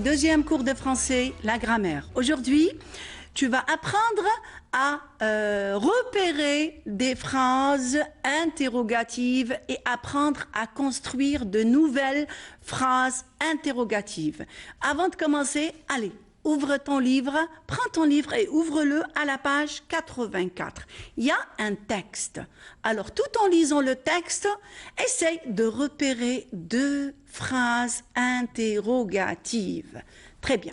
Deuxième cours de français, la grammaire. Aujourd'hui, tu vas apprendre à repérer des phrases interrogatives et apprendre à construire de nouvelles phrases interrogatives. Avant de commencer, allez, ouvre ton livre, prends ton livre et ouvre-le à la page 84. Il y a un texte. Alors, tout en lisant le texte, essaye de repérer deux phrases interrogatives. Très bien.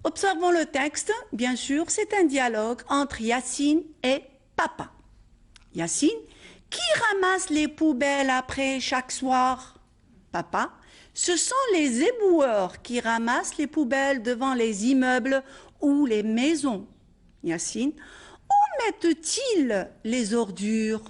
Observons le texte. Bien sûr, c'est un dialogue entre Yacine et papa. Yacine, qui ramasse les poubelles après chaque soir? Papa, ce sont les éboueurs qui ramassent les poubelles devant les immeubles ou les maisons. Yacine, où mettent-ils les ordures?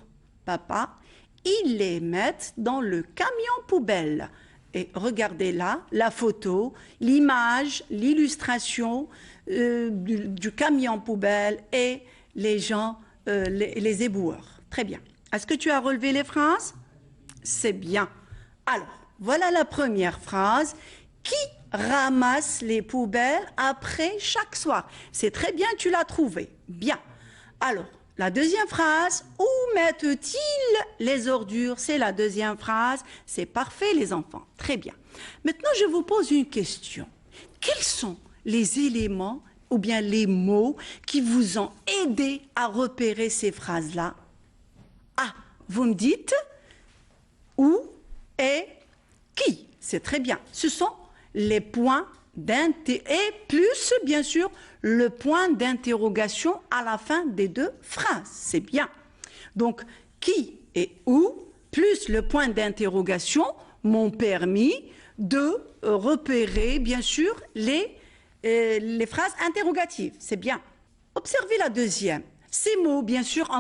Papa, ils les mettent dans le camion poubelle. Et regardez là, la photo, l'image, l'illustration du camion poubelle et les gens, les éboueurs. Très bien. Est-ce que tu as relevé les phrases? C'est bien. Alors, voilà la première phrase. Qui ramasse les poubelles après chaque soir? C'est très bien, tu l'as trouvé. Bien. Alors, la deuxième phrase, où mettent-ils les ordures? C'est la deuxième phrase. C'est parfait, les enfants. Très bien. Maintenant, je vous pose une question. Quels sont les éléments ou bien les mots qui vous ont aidé à repérer ces phrases-là? Ah, vous me dites où et qui? C'est très bien. Ce sont les points et plus, bien sûr, le point d'interrogation à la fin des deux phrases. C'est bien. Donc, qui et où, plus le point d'interrogation, m'ont permis de repérer, bien sûr, les phrases interrogatives. C'est bien. Observez la deuxième. Ces mots, bien sûr,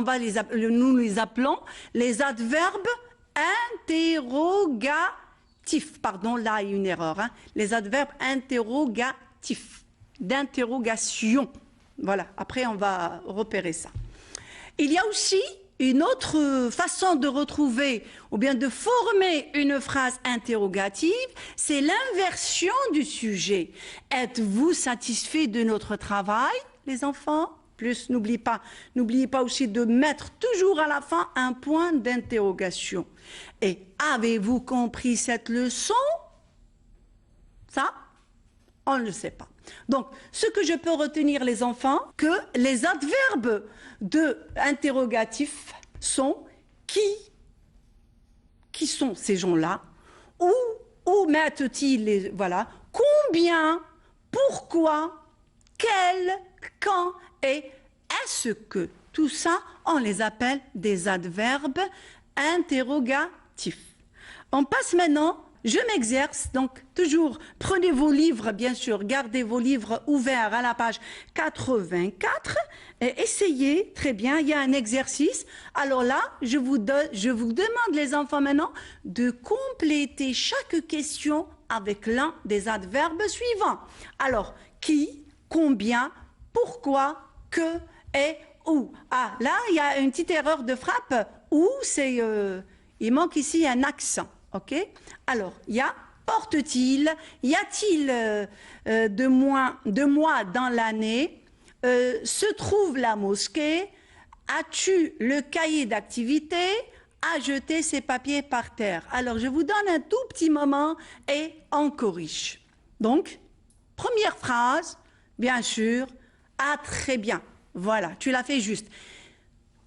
nous les appelons les adverbes interrogatifs. Pardon, là, il y a une erreur. Hein. Les adverbes interrogatifs, d'interrogation. Voilà, après, on va repérer ça. Il y a aussi une autre façon de retrouver ou bien de former une phrase interrogative, c'est l'inversion du sujet. Êtes-vous satisfait de notre travail, les enfants? Plus, n'oubliez pas aussi de mettre toujours à la fin un point d'interrogation. Et avez-vous compris cette leçon? Ça, on ne le sait pas. Donc, ce que je peux retenir, les enfants, que les adverbes interrogatifs sont qui sont ces gens-là, où mettent-ils les, voilà, combien, pourquoi, quel, quand et est-ce que. Tout ça, on les appelle des adverbes interrogatifs. On passe maintenant, je m'exerce, donc toujours prenez vos livres, bien sûr, gardez vos livres ouverts à la page 84 et essayez, très bien, il y a un exercice. Alors là, je vous demande, les enfants, maintenant, de compléter chaque question avec l'un des adverbes suivants. Alors, qui, combien, pourquoi, que et où. Ah, là, il y a une petite erreur de frappe. Où, c'est... il manque ici un accent. OK? Alors, il y a porte-t-il? Y a-t-il de mois dans l'année? Se trouve la mosquée? As-tu le cahier d'activité? A jeté ses papiers par terre. Alors, je vous donne un tout petit moment et on corrige. Donc, première phrase, bien sûr. Ah, très bien. Voilà, tu l'as fait juste.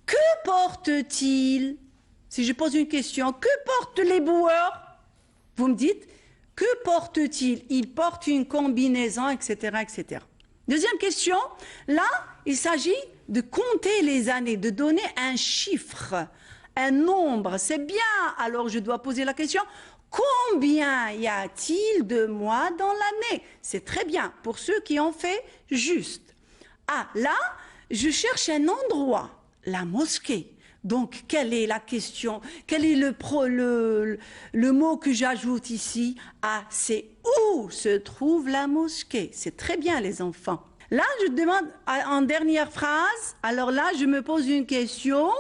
Que porte-t-il? Si je pose une question, que portent les boueurs? Vous me dites, que porte-t-il? Il porte une combinaison, etc., etc. Deuxième question, là, il s'agit de compter les années, de donner un chiffre, un nombre. C'est bien, alors je dois poser la question, combien y a-t-il de mois dans l'année? C'est très bien, pour ceux qui ont fait juste. Ah, là, je cherche un endroit, la mosquée. Donc, quelle est la question? Quel est le mot que j'ajoute ici? Ah, c'est où se trouve la mosquée? C'est très bien, les enfants. Là, je demande en dernière phrase, alors là, je me pose une question.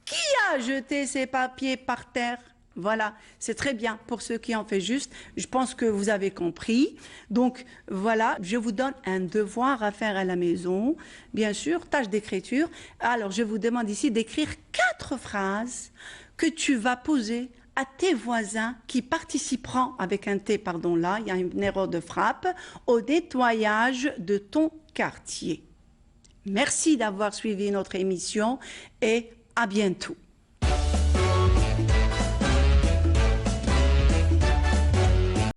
Qui a jeté ses papiers par terre? Voilà, c'est très bien pour ceux qui en fait juste. Je pense que vous avez compris. Donc voilà, je vous donne un devoir à faire à la maison. Bien sûr, tâche d'écriture. Alors je vous demande ici d'écrire 4 phrases que tu vas poser à tes voisins qui participeront, avec un T, pardon, là, il y a une erreur de frappe, au nettoyage de ton quartier. Merci d'avoir suivi notre émission et à bientôt.